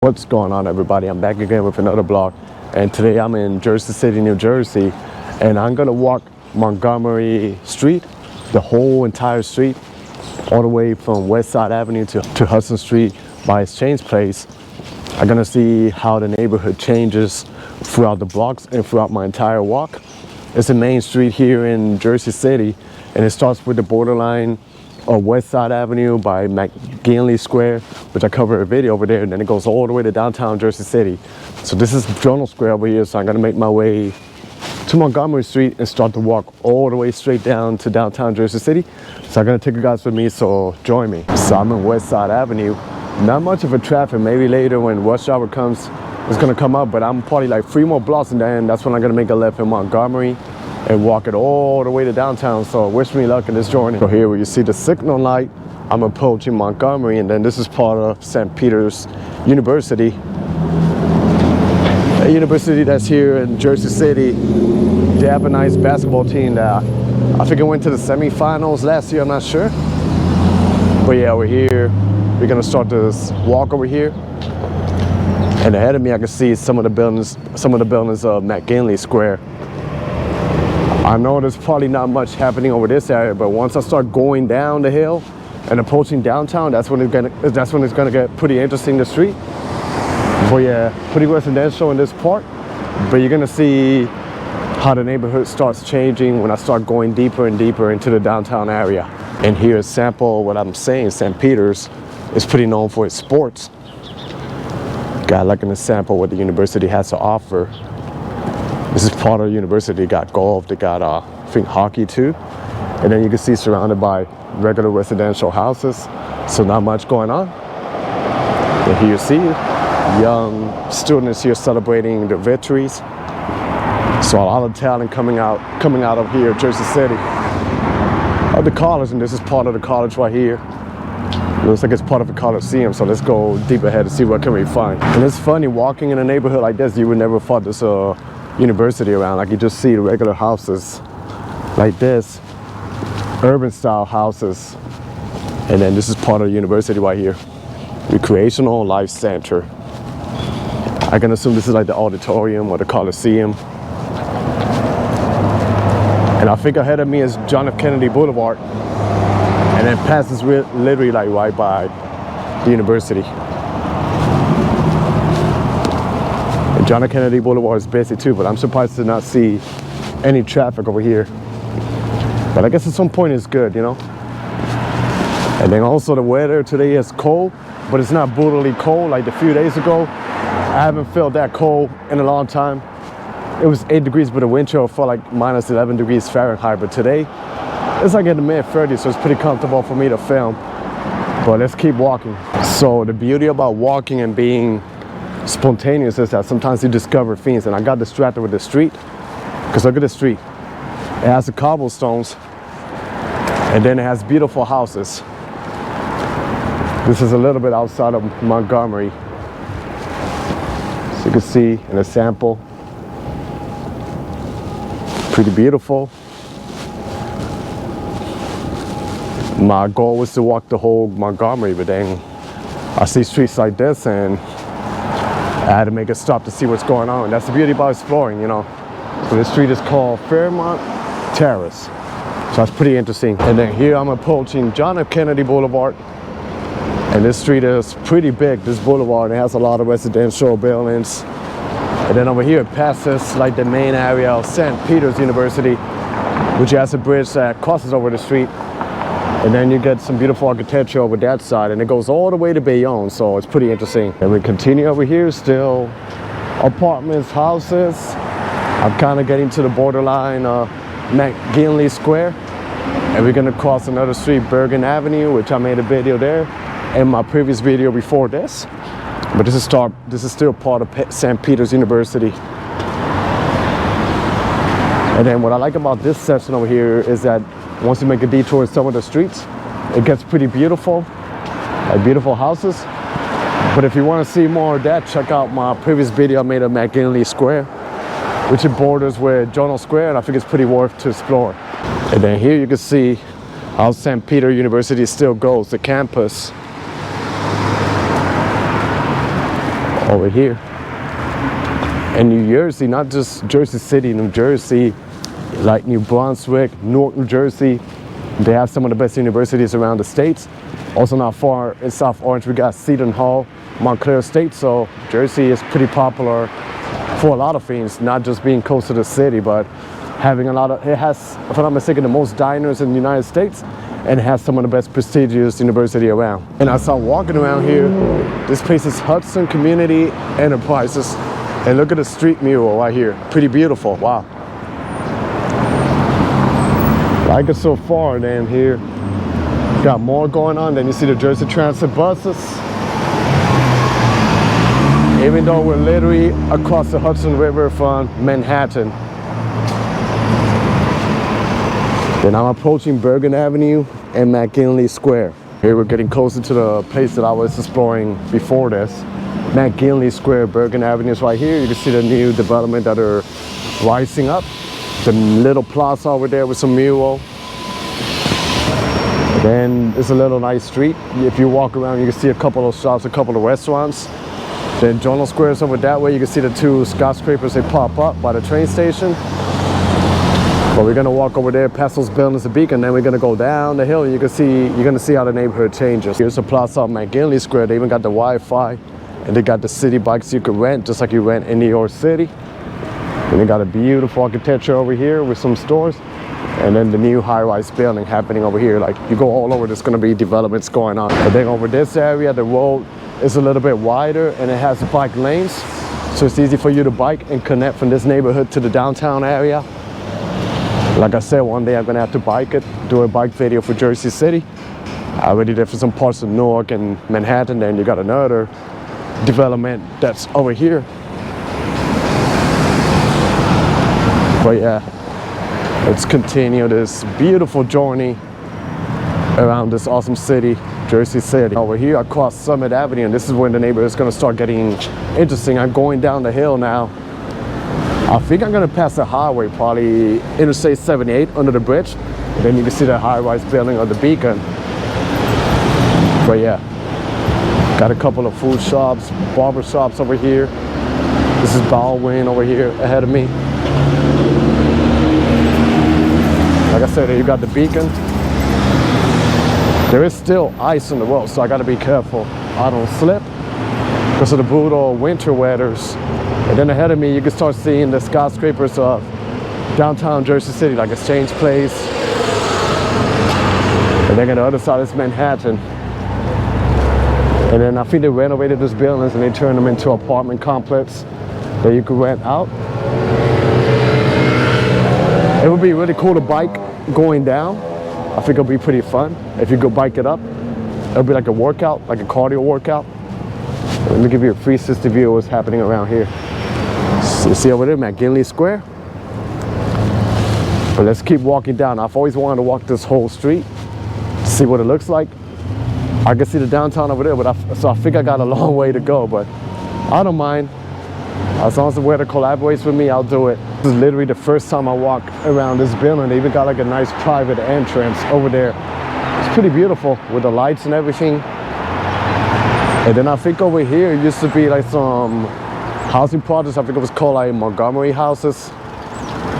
What's going on, everybody? I'm back again with another vlog, and today I'm in Jersey City, New Jersey, and I'm gonna walk Montgomery Street, the whole entire street, all the way from West Side Avenue to Hudson Street by Exchange Place. I'm gonna see how the neighborhood changes throughout the blocks and throughout my entire walk. It's a main street here in Jersey City, and it starts with the borderline of West Side Avenue by McGinley Square, which I covered a video over there, and then it goes all the way to downtown Jersey City. So this is McGinley Square over here, so I'm gonna make my way to Montgomery Street and start to walk all the way straight down to downtown Jersey City. So I'm gonna take you guys with me, so join me. So I'm in West Side Avenue. Not much of a traffic, maybe later when rush hour comes, it's gonna come up, but I'm probably like 3 more blocks and then that's when I'm gonna make a left in Montgomery and walk it all the way to downtown. So wish me luck in this journey. So here where you see the signal light, I'm approaching Montgomery, and then this is part of St. Peter's University. A university that's here in Jersey City. They have a nice basketball team that I think it went to the semifinals last year, I'm not sure. But yeah, we're here. We're gonna start this walk over here. And ahead of me I can see some of the buildings of McGinley Square. I know there's probably not much happening over this area, but once I start going down the hill and approaching downtown, that's when it's gonna get pretty interesting, the street. But yeah, pretty residential in this part, but you're gonna see how the neighborhood starts changing when I start going deeper and deeper into the downtown area. And here is sample what I'm saying. St. Peter's is pretty known for its sports. Got like an example what the university has to offer. This is part of the university. They got golf, they got I think hockey too. And then you can see surrounded by regular residential houses, so not much going on. And here you see young students here celebrating their victories. So a lot of talent coming out of here, Jersey City. Of the college, and this is part of the college right here. It looks like it's part of a coliseum, so let's go deep ahead and see what can we find. And it's funny, walking in a neighborhood like this, you would never thought this university around. Like you just see the regular houses like this, urban style houses. And then this is part of the university right here. Recreational Life Center. I can assume this is like the auditorium or the coliseum. And I think ahead of me is John F. Kennedy Boulevard. And then passes literally like right by the university. And John F. Kennedy Boulevard is busy too, but I'm surprised to not see any traffic over here. But I guess at some point it's good, you know? And then also the weather today is cold, but it's not brutally cold like a few days ago. I haven't felt that cold in a long time. It was 8 degrees, but the wind chill felt like minus 11 degrees Fahrenheit. But today, it's like in the mid-30s, so it's pretty comfortable for me to film. But let's keep walking. So the beauty about walking and being spontaneous is that sometimes you discover things, and I got distracted with the street, because look at the street. It has the cobblestones, and then it has beautiful houses. This is a little bit outside of Montgomery. So you can see in a sample, pretty beautiful. My goal was to walk the whole Montgomery, but then I see streets like this and I had to make a stop to see what's going on. And that's the beauty about exploring, you know. So this street is called Fairmont Terrace. So that's pretty interesting. And then here I'm approaching John F. Kennedy Boulevard. And this street is pretty big, this boulevard. It has a lot of residential buildings. And then over here it passes like the main area of St. Peter's University, which has a bridge that crosses over the street. And then you get some beautiful architecture over that side, and it goes all the way to Bayonne, so it's pretty interesting. And we continue over here, still apartments, houses. I'm kind of getting to the borderline McGinley Square. And we're gonna cross another street, Bergen Avenue, which I made a video there in my previous video before this. But this is still part of St. Peter's University. And then what I like about this section over here is that once you make a detour in some of the streets, it gets pretty beautiful, like beautiful houses. But if you want to see more of that, check out my previous video I made of McGinley Square, which it borders with Journal Square, and I think it's pretty worth to explore. And then here you can see how St. Peter University still goes, the campus. over here. And New Jersey, not just Jersey City, New Jersey, like New Brunswick, Newark, New Jersey, they have some of the best universities around the states. Also not far in South Orange, we got Seton Hall, Montclair State, so Jersey is pretty popular for a lot of things, not just being close to the city, but having a lot of, it has, if I'm not mistaken, the most diners in the United States, and it has some of the best prestigious university around. And as I'm walking around here, this place is Hudson Community Enterprises, and look at the street mural right here, pretty beautiful, wow. Like it so far, then here, got more going on. Then you see the Jersey Transit buses. Even though we're literally across the Hudson River from Manhattan. Then I'm approaching Bergen Avenue and McGinley Square. Here we're getting closer to the place that I was exploring before this. McGinley Square, Bergen Avenue is right here. You can see the new development that are rising up. The little plaza over there with some mural. Then it's a little nice street. If you walk around, you can see a couple of shops, a couple of restaurants. Then Journal Square is over that way. You can see the two skyscrapers, they pop up by the train station. But we're gonna walk over there past those buildings, the beacon, then we're gonna go down the hill. You can see, you're gonna see how the neighborhood changes. Here's a plaza on McGinley Square. They even got the Wi-Fi, and they got the city bikes you can rent, just like you rent in New York City. And they got a beautiful architecture over here with some stores. And then the new high-rise building happening over here. Like, you go all over, there's gonna be developments going on. And then over this area, the road is a little bit wider and it has bike lanes. So it's easy for you to bike and connect from this neighborhood to the downtown area. Like I said, one day I'm gonna have to bike it, do a bike video for Jersey City. I already did for some parts of Newark and Manhattan. Then you got another development that's over here. But yeah, let's continue this beautiful journey around this awesome city, Jersey City. Over here across Summit Avenue, and this is when the neighborhood is gonna start getting interesting. I'm going down the hill now. I think I'm gonna pass the highway, probably Interstate 78 under the bridge. Then you can see the high-rise building of the beacon. But yeah, got a couple of food shops, barber shops over here. This is Baldwin over here ahead of me. Like I said, you got the beacon. There is still ice on the road, so I gotta be careful I don't slip because of the brutal winter weathers. And then ahead of me, you can start seeing the skyscrapers of downtown Jersey City, like Exchange Place. And then on the other side is Manhattan. And then I think they renovated these buildings and they turned them into an apartment complex that you could rent out. It would be really cool to bike going down. I think it'll be pretty fun. If you go bike it up, it'll be like a workout, like a cardio workout. Let me give you a 360 view of what's happening around here. So you see over there, McGinley Square. But let's keep walking down. I've always wanted to walk this whole street, see what it looks like. I can see the downtown over there, but so I think I got a long way to go, but I don't mind. As long as the weather collaborates with me, I'll do it. This is literally the first time I walk around this building. They even got like a nice private entrance over there. It's pretty beautiful with the lights and everything. And then I think over here it used to be like some housing projects. I think it was called like Montgomery houses.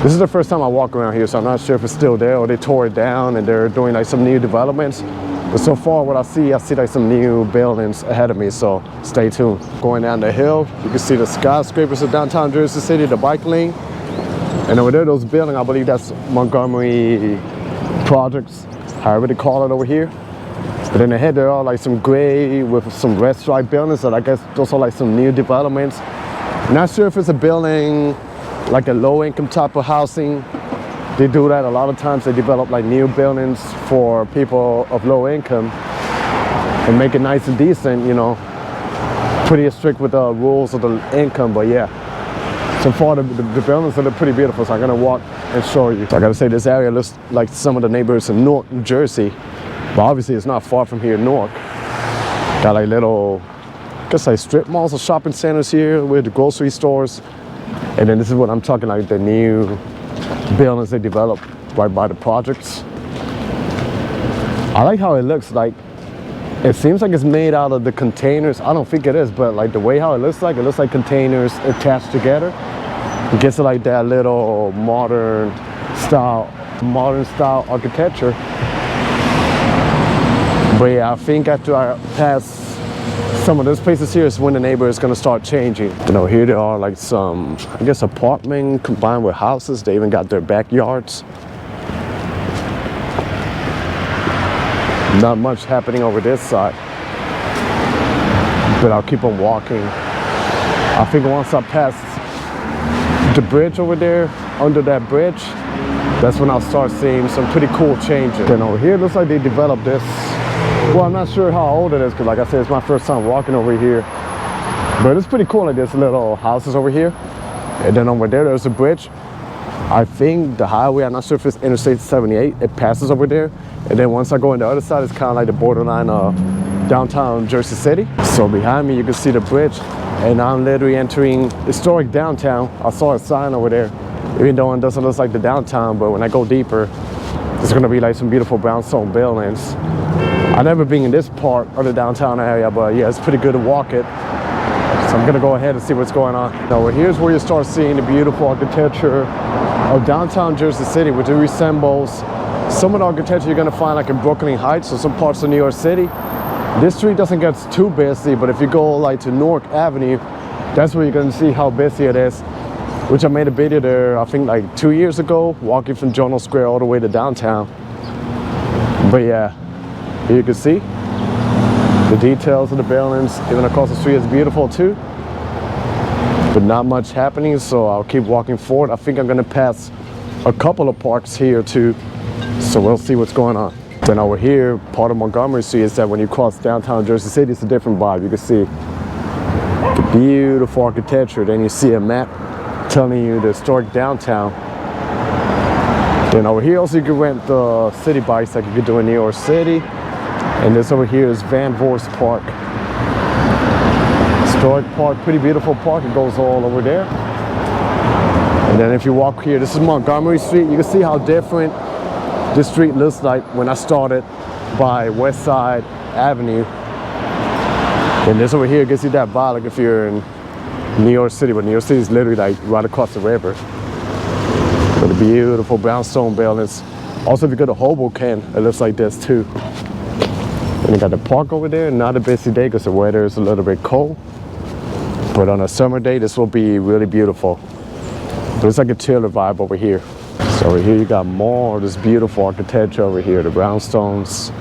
This is the first time I walk around here, so I'm not sure if it's still there or they tore it down and they're doing like some new developments. But so far what I see like some new buildings ahead of me, so stay tuned. Going down the hill, you can see the skyscrapers of downtown Jersey City, the bike lane. And over there, those buildings, I believe that's Montgomery projects, however they call it over here. But then ahead there are like some gray with some red stripe buildings, and I guess those are like some new developments. Not sure if it's a building, like a low income type of housing. They do that a lot of times. They develop like new buildings for people of low income and make it nice and decent, you know, pretty strict with the rules of the income. But yeah, so far the buildings are pretty beautiful, so I'm gonna walk and show you. So I gotta say, this area looks like some of the neighborhoods in Newark, New Jersey, but obviously it's not far from here in Newark. Got like little, I guess like strip malls or shopping centers here with the grocery stores. And then this is what I'm talking like the new buildings they developed right by the projects. I like how it looks like It seems like it's made out of the containers. I don't think it is, but like the way how it looks like containers attached together. It gives it like that little modern style architecture. But yeah, I think after I pass some of those places here is when the neighborhood is gonna start changing. You know, here there are like some, I guess, apartment combined with houses. They even got their backyards. Not much happening over this side, but I'll keep on walking. I think once I pass the bridge over there, under that bridge, that's when I'll start seeing some pretty cool changes. Then over here, it looks like they developed this. Well, I'm not sure how old it is, because like I said, it's my first time walking over here. But it's pretty cool, like there's little houses over here. And then over there, there's a bridge. I think the highway, I'm not sure if it's Interstate 78, it passes over there. And then once I go on the other side, it's kind of like the borderline of downtown Jersey City. So behind me, you can see the bridge. And I'm literally entering historic downtown. I saw a sign over there, even though it doesn't look like the downtown, but when I go deeper, there's gonna be like some beautiful brownstone buildings. I've never been in this part of the downtown area, but yeah, it's pretty good to walk it. So I'm gonna go ahead and see what's going on. Now here's where you start seeing the beautiful architecture of downtown Jersey City, which resembles some of the architecture you're gonna find like in Brooklyn Heights or some parts of New York City. This street doesn't get too busy, but if you go like to Newark Avenue, that's where you're gonna see how busy it is, which I made a video there, I think like 2 years ago, walking from McGinley Square all the way to downtown. But yeah, here you can see the details of the buildings. Even across the street is beautiful too, but not much happening, so I'll keep walking forward. I think I'm gonna pass a couple of parks here too, so we'll see what's going on. Then over here, part of Montgomery Street is that when you cross downtown Jersey City, it's a different vibe. You can see the beautiful architecture. Then you see a map telling you the historic downtown. Then over here also you can rent the city bikes like you could do in New York City. And this over here is Van Voorst Park. Historic park, pretty beautiful park. It goes all over there. And then if you walk here, this is Montgomery Street. You can see how different this street looks like when I started by West Side Avenue. And this over here gives you that vibe like if you're in New York City, but New York City is literally like right across the river. With the beautiful brownstone buildings. Also, if you go to Hoboken, it looks like this too. And you got the park over there. Not a busy day because the weather is a little bit cold. But on a summer day, this will be really beautiful. But it's like a chiller vibe over here. So over here, you got more of this beautiful architecture over here, the brownstones.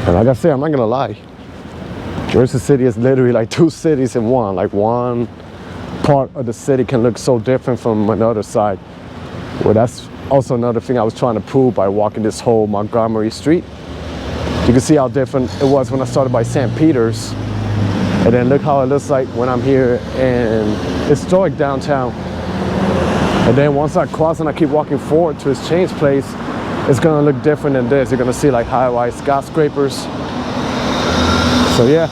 And like I said, I'm not gonna lie. Jersey City is literally like two cities in one. Like one part of the city can look so different from another side. Well, that's also another thing I was trying to prove by walking this whole Montgomery Street. You can see how different it was when I started by St. Peter's. And then look how it looks like when I'm here in historic downtown. And then once I cross and I keep walking forward to Exchange Place, it's gonna look different than this. You're gonna see like high-rise skyscrapers. So yeah,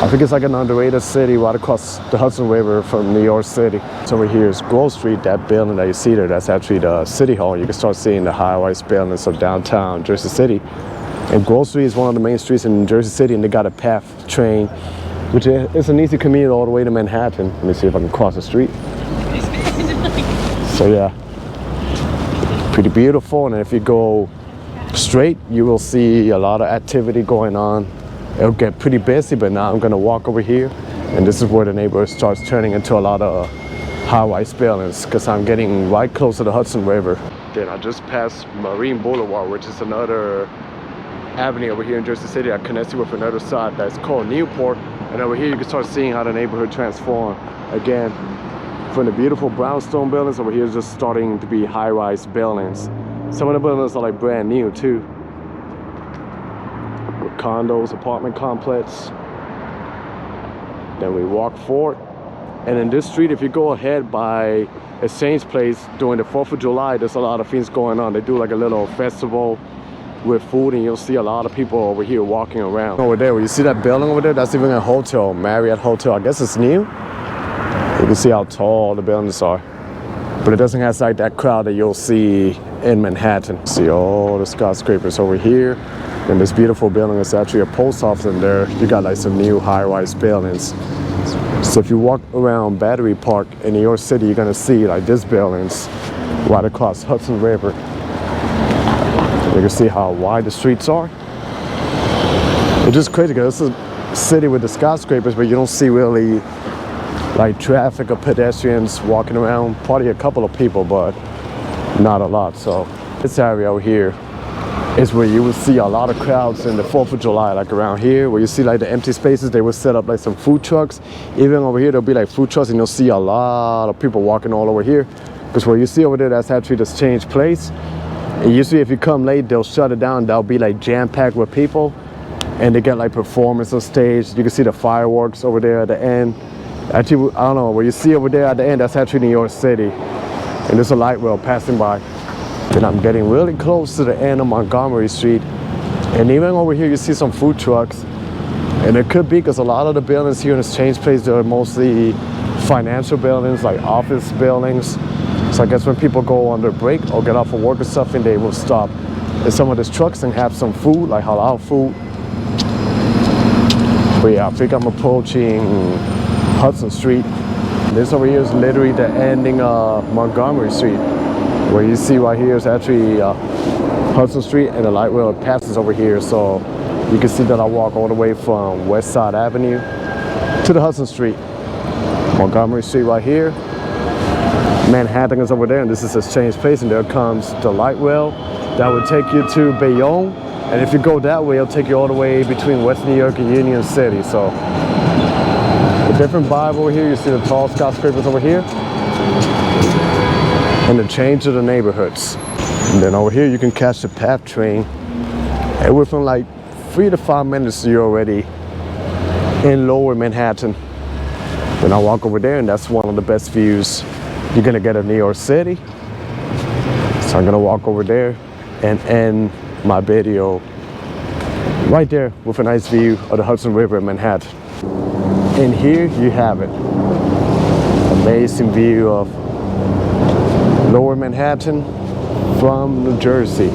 I think it's like an underrated city right across the Hudson River from New York City. So over here is Grove Street, that building that you see there, that's actually the City Hall. You can start seeing the high-rise buildings of downtown Jersey City. And Grove Street is one of the main streets in Jersey City, and they got a PATH train, which is an easy commute all the way to Manhattan. Let me see if I can cross the street. So yeah, pretty beautiful. And if you go straight, you will see a lot of activity going on. It'll get pretty busy, but now I'm gonna walk over here, and this is where the neighborhood starts turning into a lot of high-rise buildings, because I'm getting right close to the Hudson River. Then I just passed Marine Boulevard, which is another avenue over here in Jersey City that connects you with another side that's called Newport. And over here you can start seeing how the neighborhood transforms again. From the beautiful brownstone buildings, over here is just starting to be high-rise buildings. Some of the buildings are like brand new too, with condos, apartment complex. Then we walk forward, and in this street, if you go ahead by Exchange Place during the 4th of July, there's a lot of things going on. They do like a little festival with food, and you'll see a lot of people over here walking around. Over there, where you see that building over there, that's even a hotel, Marriott Hotel. I guess it's new. You can see how tall the buildings are, but it doesn't have like that crowd that you'll see in Manhattan. See all the skyscrapers over here. And this beautiful building is actually a post office in there. You got like some new high-rise buildings. So if you walk around Battery Park in New York City, you're gonna see like these buildings right across Hudson River. You can see how wide the streets are. It's just crazy because it's a city with the skyscrapers, but you don't see really like traffic or pedestrians walking around. Probably a couple of people, but not a lot. So this area over here is where you will see a lot of crowds in the 4th of July, like around here, where you see like the empty spaces, they will set up like some food trucks. Even over here, there'll be like food trucks and you'll see a lot of people walking all over here. Because what you see over there, that's actually this change place. And usually if you come late, they'll shut it down. They'll be like jam-packed with people. And they get like performance on stage. You can see the fireworks over there at the end. Actually, I don't know, what you see over there at the end, that's actually New York City. And there's a light rail passing by. And I'm getting really close to the end of Montgomery Street. And even over here, you see some food trucks. And it could be because a lot of the buildings here in this change place, they're mostly financial buildings, like office buildings. So I guess when people go on their break or get off of work or something, they will stop at some of these trucks and have some food, like halal food. But yeah, I think I'm approaching Hudson Street. This over here is literally the ending of Montgomery Street. Where you see right here is actually Hudson Street, and the light rail passes over here. So you can see that I walk all the way from West Side Avenue to the Hudson Street. Montgomery Street right here. Manhattan is over there, and this is Exchange Place, and there comes the light rail that will take you to Bayonne. And if you go that way, it'll take you all the way between West New York and Union City. So a different vibe over here. You see the tall skyscrapers over here. And the change of the neighborhoods. And then over here you can catch the PATH train, and within like 3 to 5 minutes you're already in lower Manhattan. Then I walk over there, and that's one of the best views you're gonna get of New York City. So I'm gonna walk over there and end my video right there with a nice view of the Hudson River in Manhattan. And here you have it, amazing view of Lower Manhattan from New Jersey.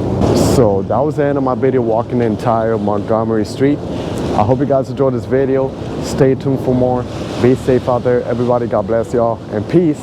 So that was the end of my video walking the entire Montgomery Street. I hope you guys enjoyed this video. Stay tuned for more. Be safe out there, everybody. God bless y'all, and peace.